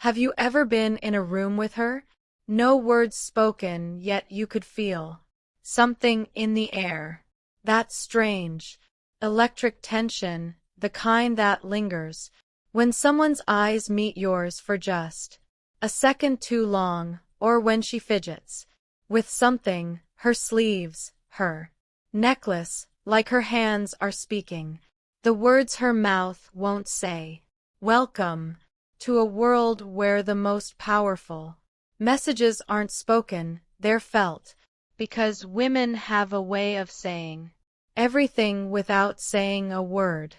Have you ever been in a room with her? No words spoken, yet you could feel something in the air. That strange, electric tension, the kind that lingers when someone's eyes meet yours for just a second too long, or when she fidgets with something, her sleeves, her necklace, like her hands are speaking the words her mouth won't say. Welcome to a world where the most powerful messages aren't spoken, they're felt, because women have a way of saying everything without saying a word.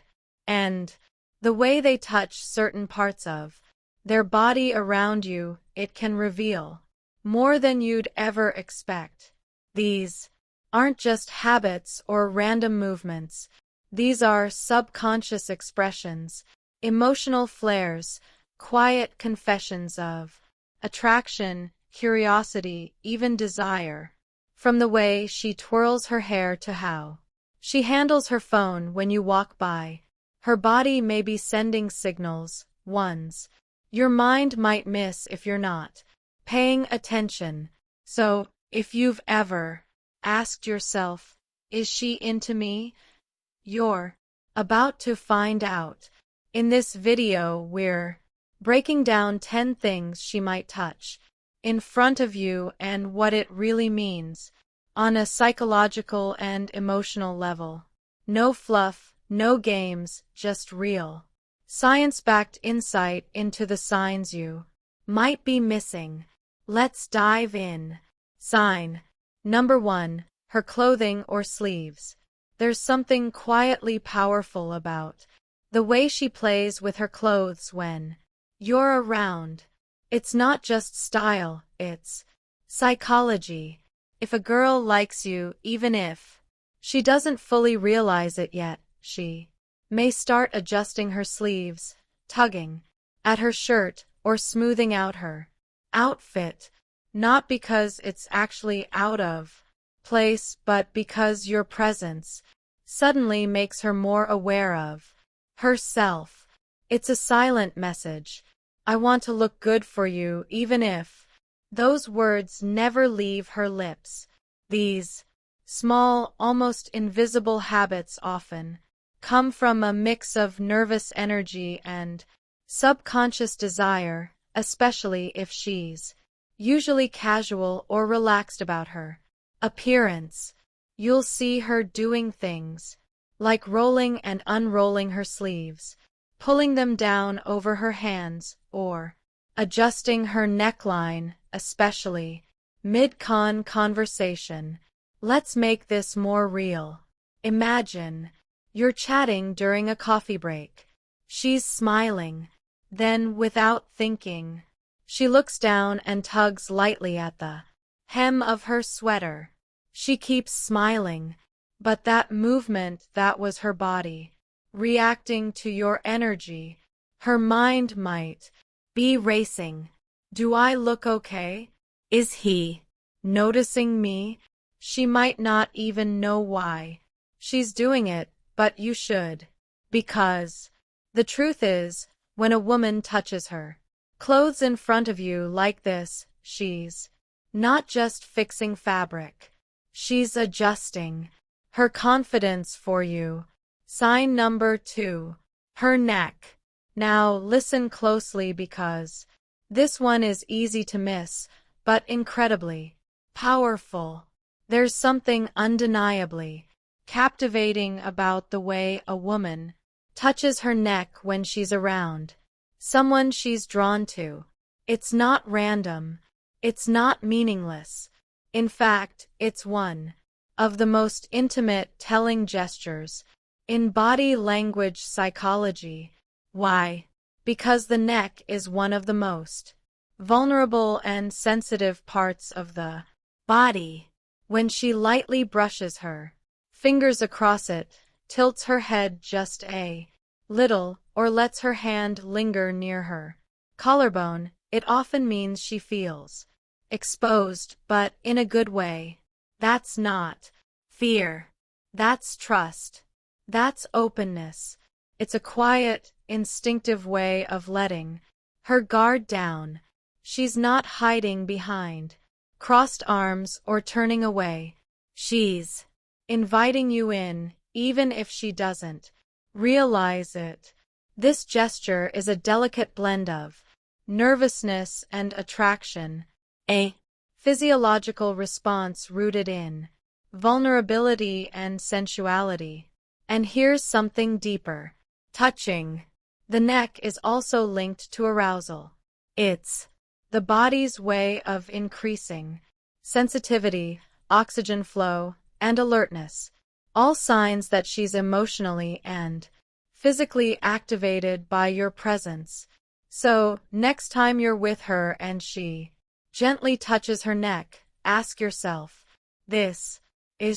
And the way they touch certain parts of their body around you, it can reveal more than you'd ever expect. These aren't just habits or random movements. These are subconscious expressions, emotional flares, quiet confessions of attraction, curiosity, even desire. From the way she twirls her hair to how she handles her phone when you walk by, her body may be sending signals, ones your mind might miss if you're not paying attention. So, if you've ever asked yourself, is she into me? You're about to find out. In this video, we're breaking down 10 things she might touch in front of you and what it really means on a psychological and emotional level. No fluff, no games, just real, science-backed insight into the signs you might be missing. Let's dive in. Sign number 1, her clothing or sleeves. There's something quietly powerful about the way she plays with her clothes when you're around. It's not just style, it's psychology. If a girl likes you, even if she doesn't fully realize it yet, she may start adjusting her sleeves, tugging at her shirt, or smoothing out her outfit, not because it's actually out of place, but because your presence suddenly makes her more aware of herself. It's a silent message. I want to look good for you, even if those words never leave her lips. These small, almost invisible habits often come from a mix of nervous energy and subconscious desire, especially if she's usually casual or relaxed about her appearance. You'll see her doing things like rolling and unrolling her sleeves, pulling them down over her hands, or adjusting her neckline, especially mid-conversation. Let's make this more real. Imagine you're chatting during a coffee break. She's smiling. Then, without thinking, she looks down and tugs lightly at the hem of her sweater. She keeps smiling, but that movement, that was her body reacting to your energy. Her mind might be racing. Do I look okay? Is he noticing me? She might not even know why she's doing it, but you should. Because the truth is, when a woman touches her clothes in front of you like this, she's not just fixing fabric. She's adjusting her confidence for you. Sign number 2, her neck. Now listen closely, because this one is easy to miss, but incredibly powerful. There's something undeniably captivating about the way a woman touches her neck when she's around someone she's drawn to. It's not random. It's not meaningless. In fact, it's one of the most intimate, telling gestures in body language psychology. Why? Because the neck is one of the most vulnerable and sensitive parts of the body. When she lightly brushes her fingers across it, tilts her head just a little, or lets her hand linger near her collarbone, it often means she feels exposed, but in a good way. That's not fear. That's trust. That's openness. It's a quiet, instinctive way of letting her guard down. She's not hiding behind crossed arms or turning away. She's inviting you in, even if she doesn't realize it. This gesture is a delicate blend of nervousness and attraction, a physiological response rooted in vulnerability and sensuality. And here's something deeper. Touching the neck is also linked to arousal. It's the body's way of increasing sensitivity, oxygen flow, and alertness, all signs that she's emotionally and physically activated by your presence. So, next time you're with her and she gently touches her neck, ask yourself, is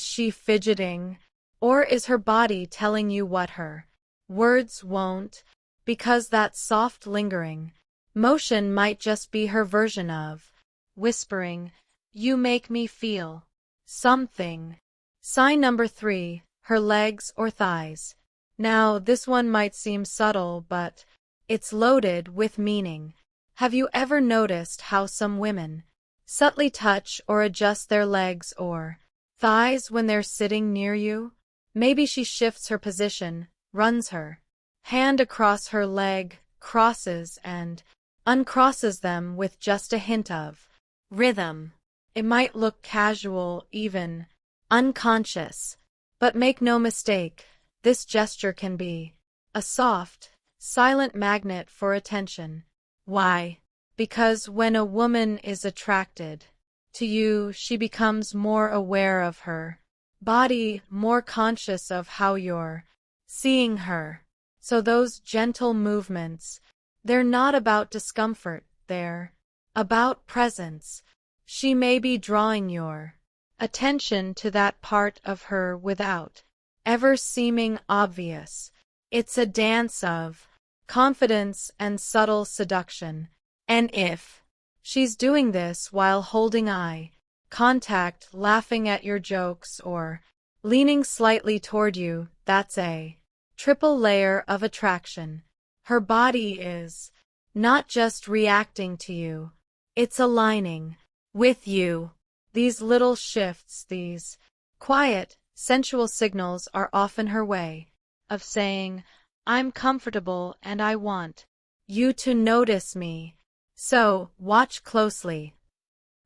she fidgeting, or is her body telling you what her words won't? Because that soft lingering motion might just be her version of whispering, "You make me feel something." Sign number 3, her legs or thighs. Now, this one might seem subtle, but it's loaded with meaning. Have you ever noticed how some women subtly touch or adjust their legs or thighs when they're sitting near you? Maybe she shifts her position, runs her hand across her leg, crosses and uncrosses them with just a hint of rhythm. It might look casual, even unconscious, but make no mistake, this gesture can be a soft, silent magnet for attention. Why? Because when a woman is attracted to you, she becomes more aware of her body, more conscious of how you're seeing her. So those gentle movements, they're not about discomfort, they're about presence. She may be drawing your attention to that part of her without ever seeming obvious. It's a dance of confidence and subtle seduction. And if she's doing this while holding eye contact, laughing at your jokes, or leaning slightly toward you, that's a triple layer of attraction. Her body is not just reacting to you, it's aligning with you. These little shifts, these quiet, sensual signals are often her way of saying, "I'm comfortable and I want you to notice me." So, watch closely.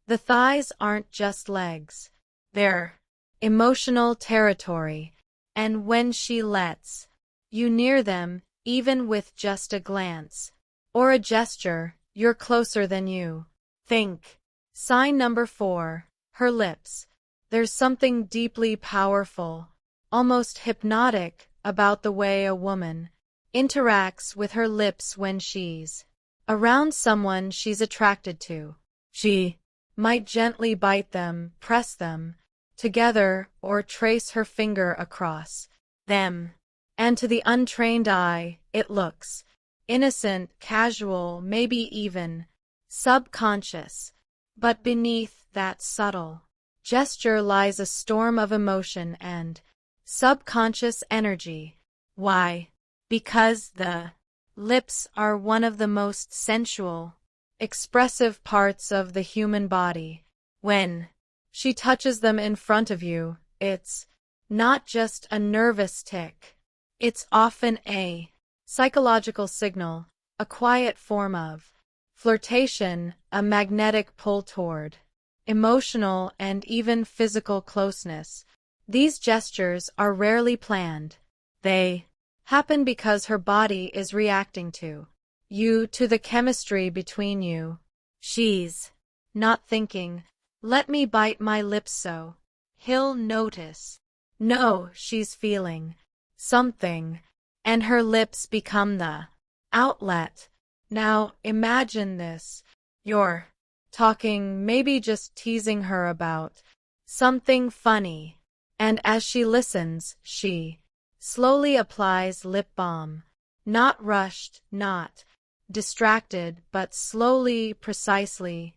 The thighs aren't just legs. They're emotional territory. And when she lets you near them, even with just a glance or a gesture, you're closer than you think. Sign number 4, her lips. There's something deeply powerful, almost hypnotic, about the way a woman interacts with her lips when she's around someone she's attracted to. She might gently bite them, press them together, or trace her finger across them. And to the untrained eye, it looks innocent, casual, maybe even subconscious. But beneath that subtle gesture lies a storm of emotion and subconscious energy. Why? Because the lips are one of the most sensual, expressive parts of the human body. When she touches them in front of you, it's not just a nervous tick. It's often a psychological signal, a quiet form of flirtation, a magnetic pull toward emotional and even physical closeness. These gestures are rarely planned. They happen because her body is reacting to you, to the chemistry between you. She's not thinking, "Let me bite my lips so he'll notice." No, she's feeling something, and her lips become the outlet. Now, imagine this. You're talking, maybe just teasing her about something funny, and as she listens, she slowly applies lip balm. Not rushed, not distracted, but slowly, precisely,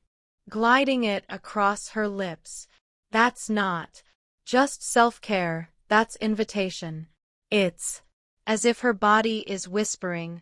gliding it across her lips. That's not just self-care, that's invitation. It's as if her body is whispering,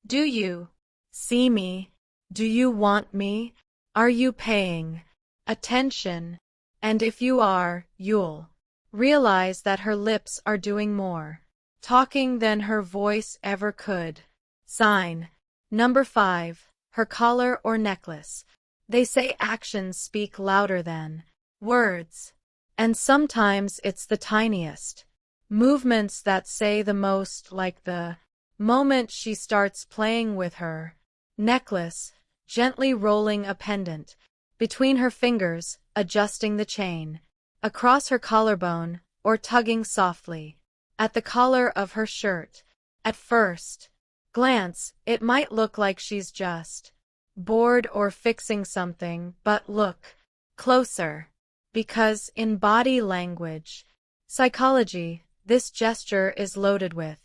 "Do you see me?" Do you want me? Are you paying attention? And if you are, you'll realize that her lips are doing more talking than her voice ever could. Sign number 5. Her collar or necklace. They say actions speak louder than words. And sometimes it's the tiniest movements that say the most, like the moment she starts playing with her necklace, gently rolling a pendant between her fingers, adjusting the chain across her collarbone, or tugging softly at the collar of her shirt. At first glance, it might look like she's just bored or fixing something, but look closer. Because in body language psychology, this gesture is loaded with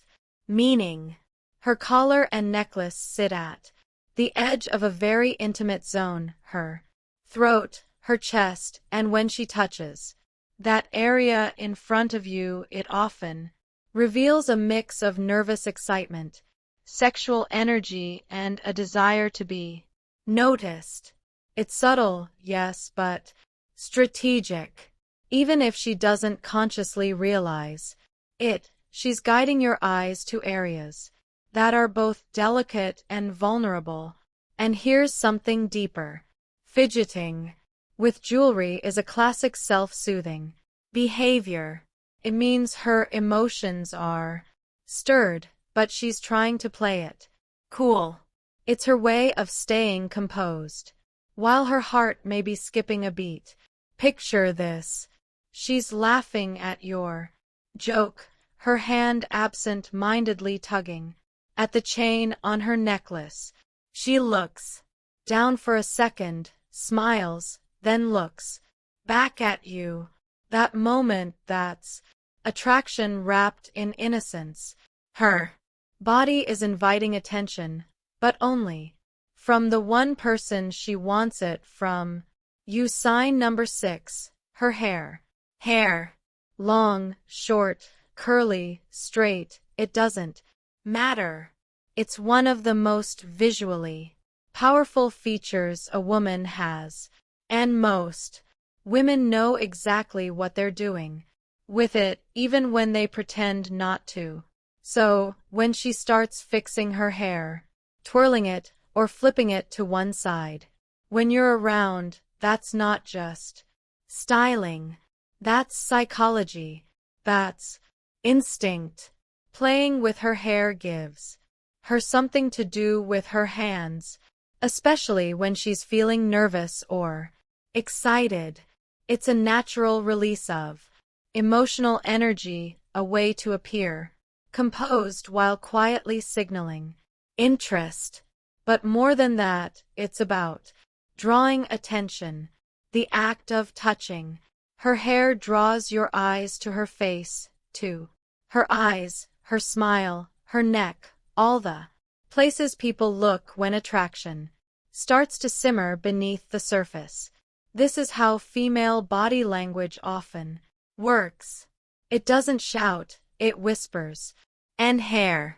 meaning. Her collar and necklace sit at the edge of a very intimate zone, her throat, her chest, and when she touches that area in front of you, it often reveals a mix of nervous excitement, sexual energy, and a desire to be noticed. It's subtle, yes, but strategic. Even if she doesn't consciously realize it, she's guiding your eyes to areas that are both delicate and vulnerable. And here's something deeper. Fidgeting with jewelry is a classic self-soothing behavior. It means her emotions are stirred, but she's trying to play it cool. It's her way of staying composed, while her heart may be skipping a beat. Picture this. She's laughing at your joke, her hand absent-mindedly tugging at the chain on her necklace. She looks down for a second, smiles, then looks back at you. That moment, that's attraction wrapped in innocence. Her body is inviting attention, but only from the one person she wants it from. You. Sign number 6. Her hair. Hair. Long, short, curly, straight, it doesn't matter. It's one of the most visually powerful features a woman has, and most women know exactly what they're doing with it, even when they pretend not to. So, when she starts fixing her hair, twirling it, or flipping it to one side, when you're around, that's not just styling. That's psychology. That's instinct. Playing with her hair gives her something to do with her hands, especially when she's feeling nervous or excited. It's a natural release of emotional energy, a way to appear composed while quietly signaling interest. But more than that, it's about drawing attention. The act of touching her hair draws your eyes to her face, to her eyes, her smile, her neck, all the places people look when attraction starts to simmer beneath the surface. This is how female body language often works. It doesn't shout, it whispers. And hair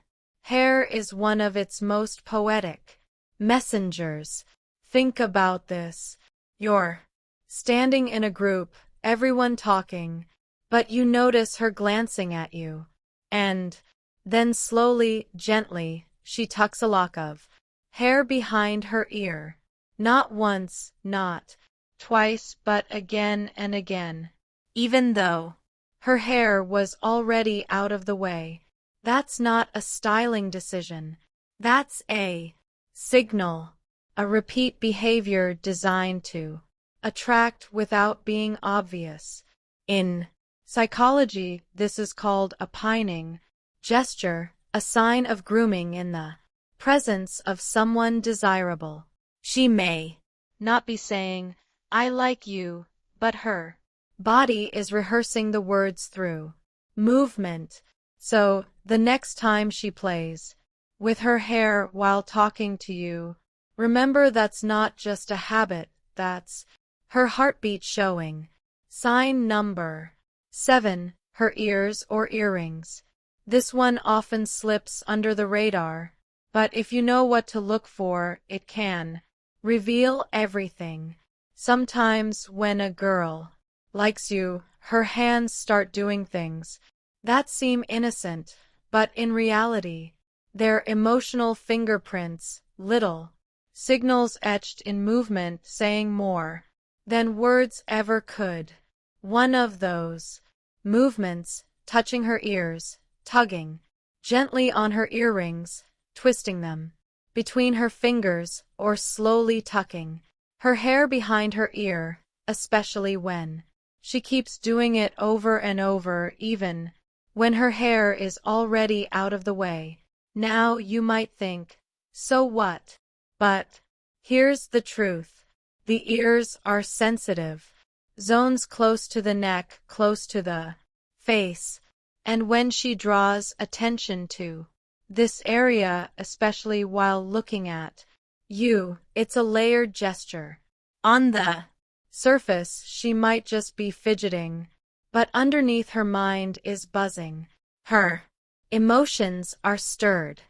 is one of its most poetic messengers. Think about this. You're standing in a group, everyone talking, but you notice her glancing at you. And then slowly, gently, she tucks a lock of hair behind her ear. Not once, not twice, but again and again. Even though her hair was already out of the way. That's not a styling decision. That's a signal. A repeat behavior designed to attract without being obvious. In psychology, this is called a pining gesture, a sign of grooming in the presence of someone desirable. She may not be saying, "I like you," but her body is rehearsing the words through movement. So, the next time she plays with her hair while talking to you, remember that's not just a habit, that's her heartbeat showing. Sign number 7. Her ears or earrings. This one often slips under the radar, but if you know what to look for, it can reveal everything. Sometimes when a girl likes you, her hands start doing things that seem innocent, but in reality, they're emotional fingerprints, little signals etched in movement saying more than words ever could. One of those movements, touching her ears, tugging gently on her earrings, twisting them between her fingers, or slowly tucking her hair behind her ear, especially when she keeps doing it over and over, even when her hair is already out of the way. Now you might think, so what? But here's the truth. The ears are sensitive, zones close to the neck, close to the face, and when she draws attention to this area, especially while looking at you, it's a layered gesture. On the surface, she might just be fidgeting, but underneath her mind is buzzing. Her emotions are stirred.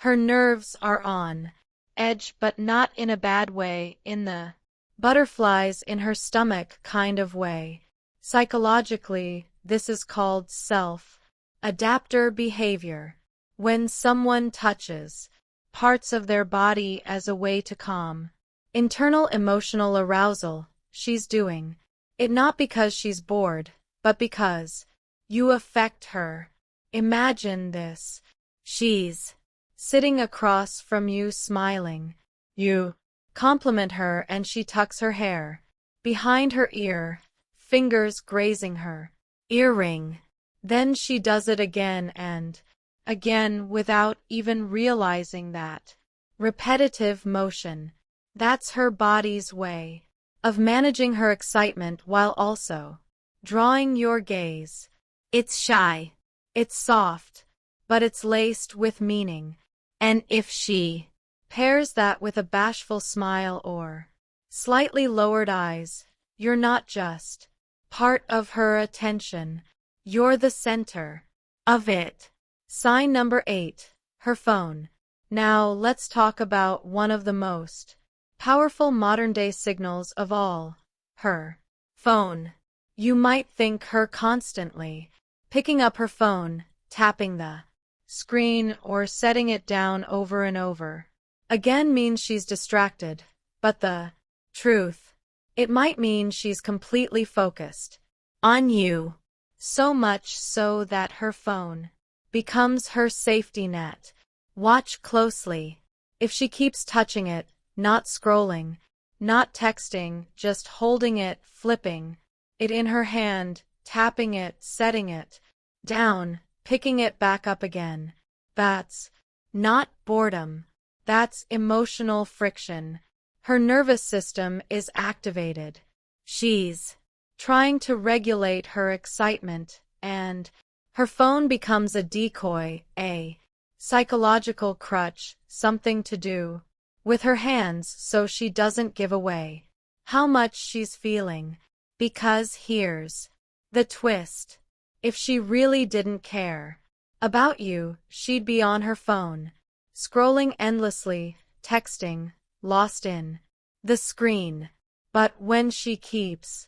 Her nerves are on edge, but not in a bad way, in the butterflies in her stomach kind of way. Psychologically, this is called self-adapter behavior. When someone touches parts of their body as a way to calm internal emotional arousal, she's doing it not because she's bored, but because you affect her. Imagine this. She's sitting across from you smiling. You compliment her and she tucks her hair behind her ear, fingers grazing her earring. Then she does it again and again without even realizing that. Repetitive motion. That's her body's way of managing her excitement while also drawing your gaze. It's shy. It's soft. But it's laced with meaning. And if she pairs that with a bashful smile or slightly lowered eyes, you're not just part of her attention. You're the center of it. Sign number 8. Her phone. Now let's talk about one of the most powerful modern-day signals of all. Her phone. You might think her constantly picking up her phone, tapping the screen, or setting it down over and over again means she's distracted, but the truth, it might mean she's completely focused on you, so much so that her phone becomes her safety net. Watch closely. If she keeps touching it, not scrolling, not texting, just holding it, flipping it in her hand, tapping it, setting it down, picking it back up again, that's not boredom. That's emotional friction. Her nervous system is activated. She's trying to regulate her excitement, and her phone becomes a decoy, a psychological crutch, something to do with her hands so she doesn't give away how much she's feeling. Because here's the twist. If she really didn't care about you, she'd be on her phone, scrolling endlessly, texting, lost in the screen. But when she keeps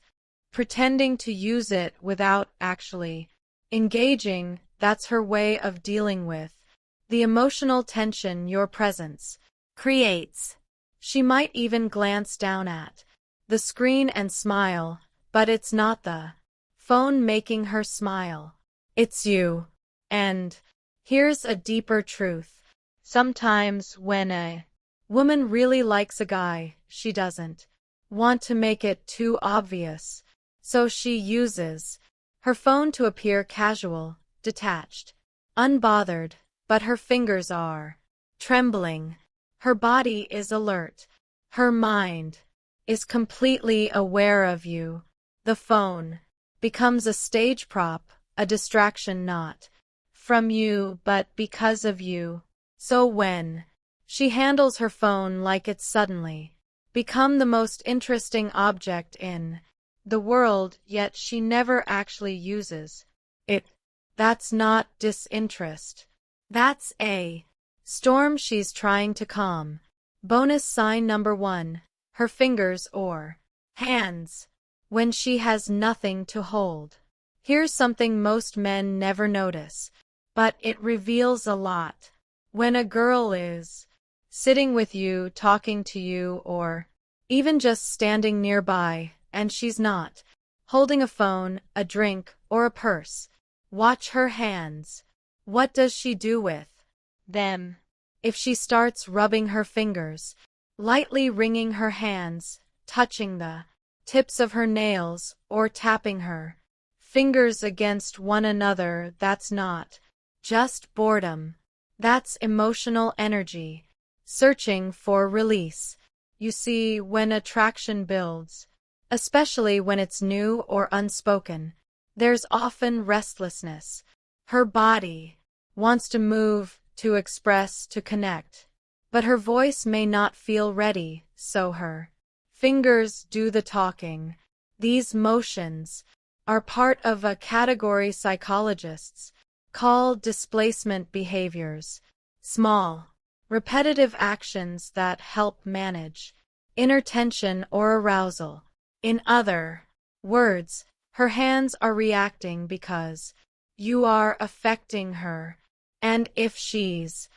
pretending to use it without actually engaging, that's her way of dealing with the emotional tension your presence creates. She might even glance down at the screen and smile, but it's not the phone making her smile. It's you. And here's a deeper truth. Sometimes when a woman really likes a guy, she doesn't want to make it too obvious, so she uses her phone to appear casual, detached, unbothered, but her fingers are trembling. Her body is alert. Her mind is completely aware of you. The phone becomes a stage prop, a distraction not from you but because of you. So when she handles her phone like it's suddenly become the most interesting object in the world, yet she never actually uses it, that's not disinterest. That's a storm she's trying to calm. Bonus sign number 1. her fingers or hands, when she has nothing to hold. Here's something most men never notice, but it reveals a lot. When a girl is sitting with you, talking to you, or even just standing nearby, and she's not holding a phone, a drink, or a purse, watch her hands. What does she do with them? If she starts rubbing her fingers, lightly wringing her hands, touching the tips of her nails, or tapping her fingers against one another, that's not just boredom. That's emotional energy, searching for release. You see, when attraction builds, especially when it's new or unspoken, there's often restlessness. Her body wants to move, to express, to connect. But her voice may not feel ready, so her fingers do the talking. These motions are part of a category psychologists call displacement behaviors, small, repetitive actions that help manage inner tension or arousal. In other words, her hands are reacting because you are affecting her, and if she's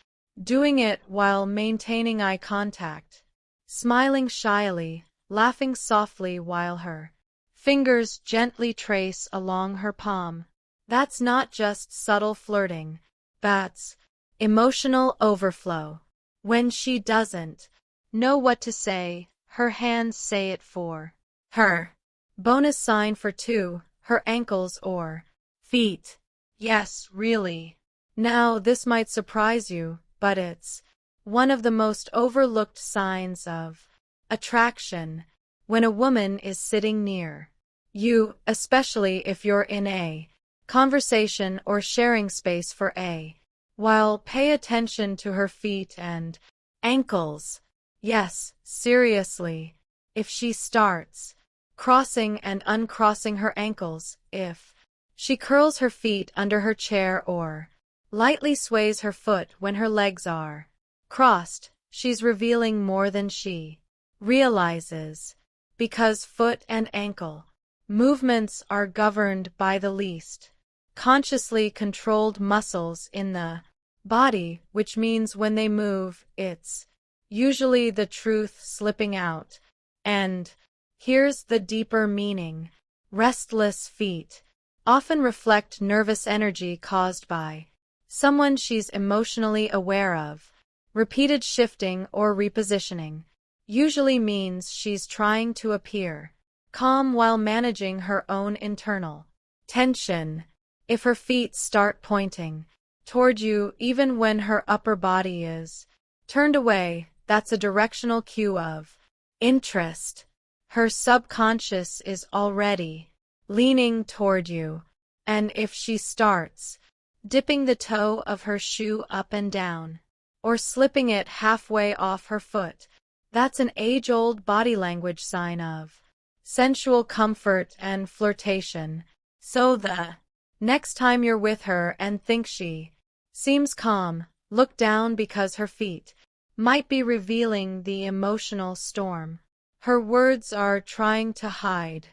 doing it while maintaining eye contact, smiling shyly, laughing softly while her fingers gently trace along her palm, that's not just subtle flirting, that's emotional overflow. When she doesn't know what to say, her hands say it for her. Bonus sign for 2, her ankles or feet. Yes, really. Now, this might surprise you, but it's one of the most overlooked signs of attraction when a woman is sitting near you, especially if you're in a conversation or sharing space for a while. Pay attention to her feet and ankles. Yes, seriously. If she starts crossing and uncrossing her ankles, if she curls her feet under her chair or lightly sways her foot when her legs are crossed, she's revealing more than she realizes, because foot and ankle movements are governed by the least consciously controlled muscles in the body, which means when they move, it's usually the truth slipping out. And here's the deeper meaning. Restless feet often reflect nervous energy caused by someone she's emotionally aware of. Repeated shifting or repositioning usually means she's trying to appear calm while managing her own internal tension. If her feet start pointing toward you even when her upper body is turned away, that's a directional cue of interest. Her subconscious is already leaning toward you. And if she starts dipping the toe of her shoe up and down, or slipping it halfway off her foot, that's an age-old body language sign of sensual comfort and flirtation. So the next time you're with her and think she seems calm, look down, because her feet might be revealing the emotional storm her words are trying to hide.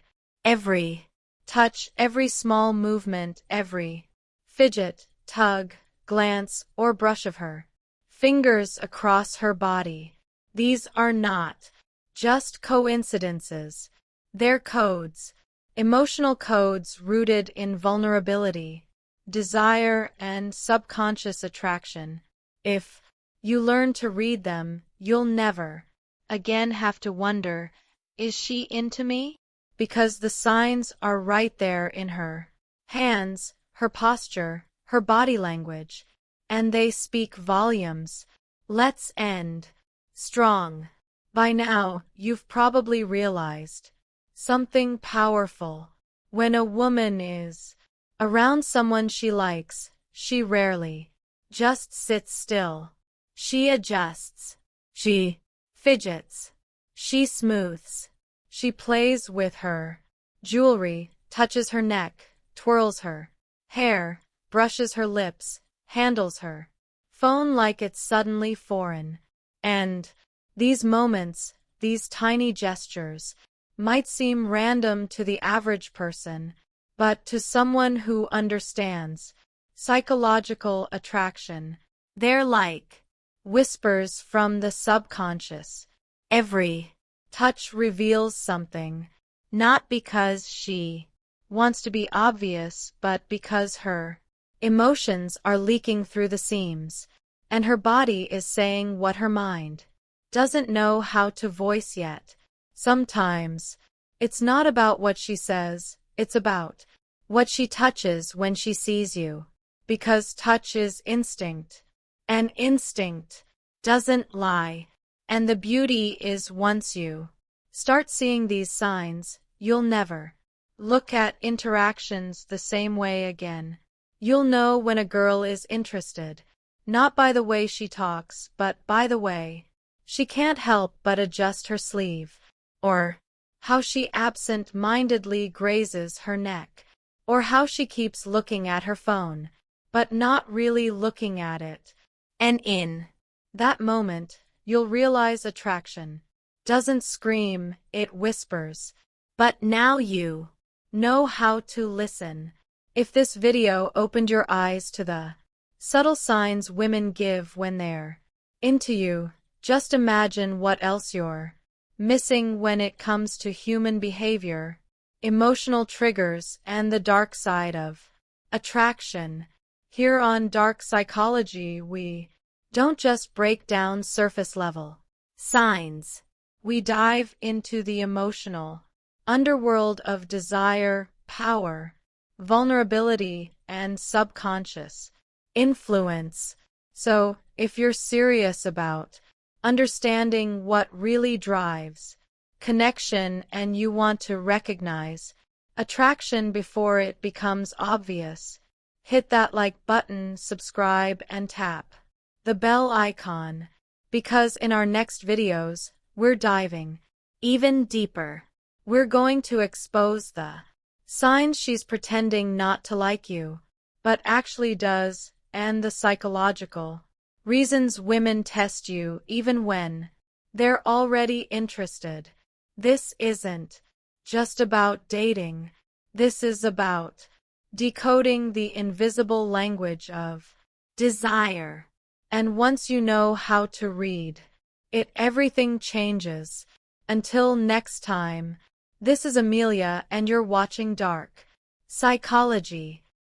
Every touch, every small movement, every fidget, tug, glance, or brush of her fingers across her body, these are not just coincidences. They're codes. Emotional codes rooted in vulnerability, desire, and subconscious attraction. If you learn to read them, you'll never again have to wonder, is she into me? Because the signs are right there in her hands, her posture, her body language, and they speak volumes. Let's end strong. By now, you've probably realized something powerful. When a woman is around someone she likes, she rarely just sits still. She adjusts. She fidgets. She smooths. She plays with her jewelry, touches her neck, twirls her hair, brushes her lips, handles her phone like it's suddenly foreign. And these moments, these tiny gestures, might seem random to the average person, but to someone who understands psychological attraction, they're like whispers from the subconscious. Every touch reveals something, not because she wants to be obvious, but because her emotions are leaking through the seams, and her body is saying what her mind doesn't know how to voice yet. Sometimes it's not about what she says, it's about what she touches when she sees you. Because touch is instinct, and instinct doesn't lie. And the beauty is once you start seeing these signs, you'll never look at interactions the same way again. You'll know when a girl is interested, not by the way she talks, but by the way she can't help but adjust her sleeve, or how she absent-mindedly grazes her neck, or how she keeps looking at her phone, but not really looking at it. And in that moment, you'll realize attraction doesn't scream, it whispers. But now you know how to listen. If this video opened your eyes to the subtle signs women give when they're into you, just imagine what else you're missing when it comes to human behavior, emotional triggers, and the dark side of attraction. Here on Dark Psychology, we don't just break down surface-level signs. We dive into the emotional underworld of desire, power, vulnerability, and subconscious influence. So, if you're serious about understanding what really drives connection and you want to recognize attraction before it becomes obvious, hit that like button, subscribe, and tap the bell icon, because in our next videos, we're diving even deeper. We're going to expose the signs she's pretending not to like you, but actually does, and the psychological reasons women test you even when they're already interested. This isn't just about dating. This is about decoding the invisible language of desire. And once you know how to read it, everything changes. Until next time, this is Amelia and you're watching Dark Psychology.